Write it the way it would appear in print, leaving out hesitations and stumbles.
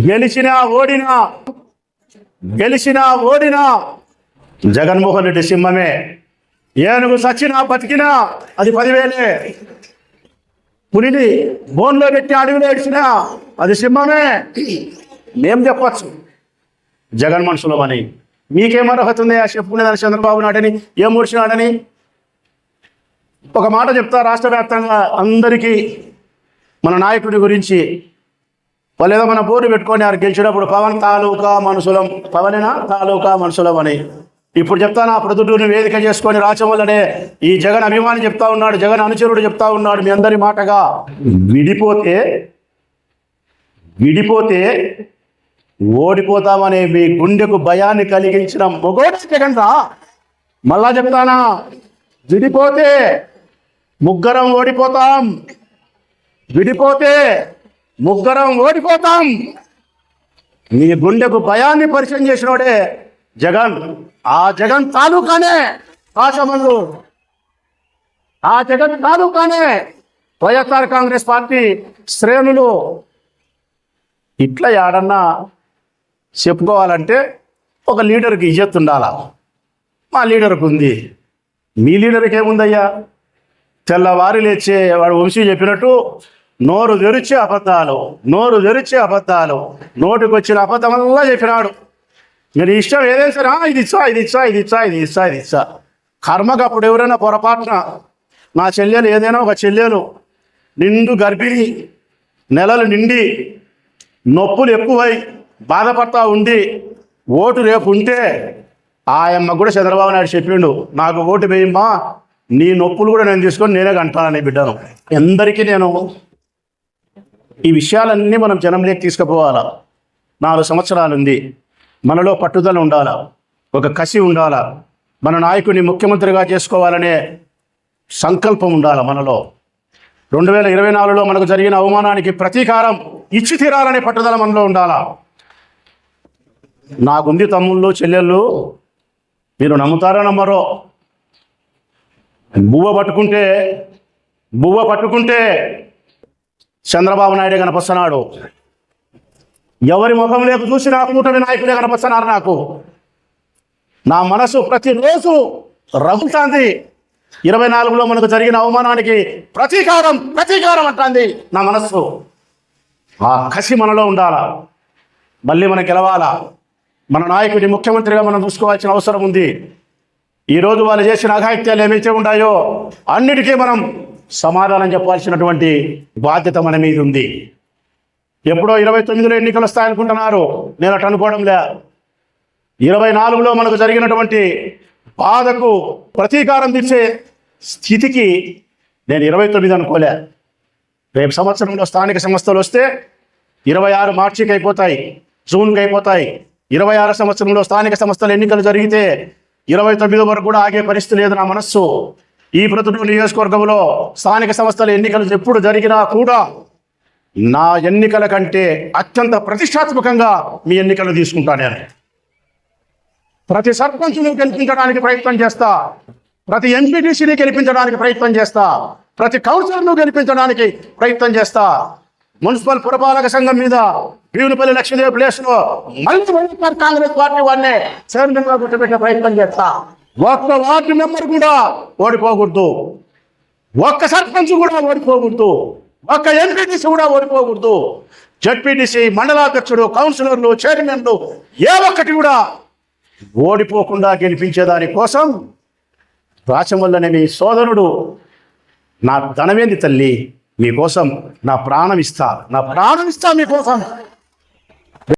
గెలిచినా ఓడినా జగన్మోహన్ రెడ్డి సింహమే. ఏనుగు సచ్చినా బతికినా అది 10,000. పులిని బోన్లో పెట్టి అడవిలో ఏడ్చినా అది సింహమే. మేం చెప్పచ్చు జగన్ మనుషులం అని. మీకేం అర్హత ఉంది ఆ చెప్పుకునేదాన్ని? చంద్రబాబు నాయుడని ఏం ముడిచినాడని? ఒక మాట చెప్తా రాష్ట్ర వ్యాప్తంగా అందరికీ మన నాయకుడి గురించి. వాళ్ళు ఏదో మన బోర్డు పెట్టుకొని ఆయన గెలిచినప్పుడు పవన్ తాలూకా మనుషులం అని. ఇప్పుడు చెప్తాను, ఆ ప్రొద్దుటూరుని వేదిక చేసుకొని రాచమల్లనే ఈ జగన్ అభిమాని చెప్తా ఉన్నాడు, జగన్ అనుచరుడు చెప్తా ఉన్నాడు మీ అందరి మాటగా. విడిపోతే ఓడిపోతామనే మీ గుండెకు భయాన్ని కలిగించిన మొగోడు జగన్ రా. మళ్ళా చెప్తానా, విడిపోతే ముగ్గురం ఓడిపోతాం. మీ గుండెకు భయాన్ని పరిచయం చేసినోడే జగన్. ఆ జగన్ తాలూకానే రాచమల్లు, ఆ జగన్ తాలూకానే వైఎస్ఆర్ కాంగ్రెస్ పార్టీ శ్రేణులు. ఇట్లా ఏడన్నా చెప్పుకోవాలంటే ఒక లీడర్కి ఇజ్జత్ ఉండాలా. మా లీడర్కి ఉంది, మీ లీడర్కి ఏముందయ్యా? తెల్లవారి లేచే వాడు వంశీ చెప్పినట్టు నోరు తెరిచే అబద్ధాలు, నోటికి వచ్చిన అబద్ధమల్లా చెప్పినాడు. మీరు ఇష్టం ఏదైనా సరే ఇది ఇచ్చా. కర్మకు అప్పుడు ఎవరైనా పొరపాటున నా చెల్లెలు ఏదైనా ఒక చెల్లెలు నిండు గర్భిణి, నెలలు నిండి నొప్పులు ఎక్కువై బాధపడతా ఉండి ఓటు రేపు ఉంటే ఆయమ్మ కూడా చంద్రబాబు నాయుడు చెప్పిండు, నాకు ఓటు వేయమ్మా, నీ నొప్పులు కూడా నేను తీసుకొని నేనే కంటానని బిడ్డను. అందరికీ నేను ఈ విషయాలన్నీ మనం జనంలోకి తీసుకుపోవాలా. 4 సంవత్సరాలు ఉంది, మనలో పట్టుదల ఉండాలా, ఒక కసి ఉండాలా, మన నాయకుడిని ముఖ్యమంత్రిగా చేసుకోవాలనే సంకల్పం ఉండాలా మనలో. 2024లో మనకు జరిగిన అవమానానికి ప్రతీకారం ఇచ్చి తీరాలనే పట్టుదల మనలో ఉండాలా. నాకుంది తమ్ముళ్ళు చెల్లెళ్ళు, మీరు నమ్ముతారో నమ్మరో, బువ్వ పట్టుకుంటే చంద్రబాబు నాయుడే కనపస్తున్నాడు. ఎవరి ముఖం లేక చూసి నా కూటమి నాయకుడే కనపస్తున్నారు నాకు. నా మనసు ప్రతిరోజు రగులుతుంది. 24లో మనకు జరిగిన అవమానానికి ప్రతీకారం అంటుంది నా మనస్సు. ఆ కసి మనలో ఉండాలా, మళ్ళీ మనం గెలవాలా. మన నాయకుడి ముఖ్యమంత్రిగా మనం చూసుకోవాల్సిన అవసరం ఉంది. ఈరోజు వాళ్ళు చేసిన అఘాయిత్యాలు ఏమైతే ఉన్నాయో అన్నిటికీ మనం సమాధానం చెప్పాల్సినటువంటి బాధ్యత మన మీద ఉంది. ఎప్పుడో 29లో ఎన్నికలు వస్తాయనుకుంటున్నారు, నేను అటు అనుకోవడంలే. 24లో మనకు జరిగినటువంటి బాధకు ప్రతీకారం తీర్చే స్థితికి నేను 29 అనుకోలే. రేపు సంవత్సరంలో స్థానిక సంస్థలు వస్తే 26 మార్చికి అయిపోతాయి, జూన్కి అయిపోతాయి. 26 సంవత్సరంలో స్థానిక సంస్థల ఎన్నికలు జరిగితే 29 వరకు కూడా ఆగే పరిస్థితి లేదు నా మనస్సు. ఈ ప్రొద్దుటూరు నియోజకవర్గంలో స్థానిక సంస్థల ఎన్నికలు ఎప్పుడు జరిగినా కూడా నా ఎన్నికల కంటే అత్యంత ప్రతిష్టాత్మకంగా మీ ఎన్నికలు తీసుకుంటా. నేను ప్రతి సర్పంచ్ను గెలిపించడానికి ప్రయత్నం చేస్తా, ప్రతి ఎంపీటీసీని గెలిపించడానికి ప్రయత్నం చేస్తా, ప్రతి కౌన్సిలర్ను గెలిపించడానికి ప్రయత్నం చేస్తా. మున్సిపల్ పురపాలక సంఘం మీద భీమునిపల్లి లక్ష్మీదేవి ప్లేస్లో మళ్ళీ వైఎస్ఆర్ కాంగ్రెస్ పార్టీ వాడినే చైర్మన్గా గుర్తుపెట్టే ప్రయత్నం చేస్తా. ఒక్క వార్డు మెంబర్ కూడా ఓడిపోకూడదు, ఒక్క సర్పంచ్ కూడా ఓడిపోకూడదు, ఒక్క ఎంపీటీసీ కూడా ఓడిపోకూడదు. జడ్పీటీసీ, మండలాధ్యక్షుడు, కౌన్సిలర్లు, చైర్మన్లు ఏ ఒక్కటి కూడా ఓడిపోకుండా గెలిపించేదాని కోసం రాచమల్లనే మీ సోదరుడు నా ధనమేంది తల్లి, మీకోసం నా ప్రాణం ఇస్తా మీకోసం.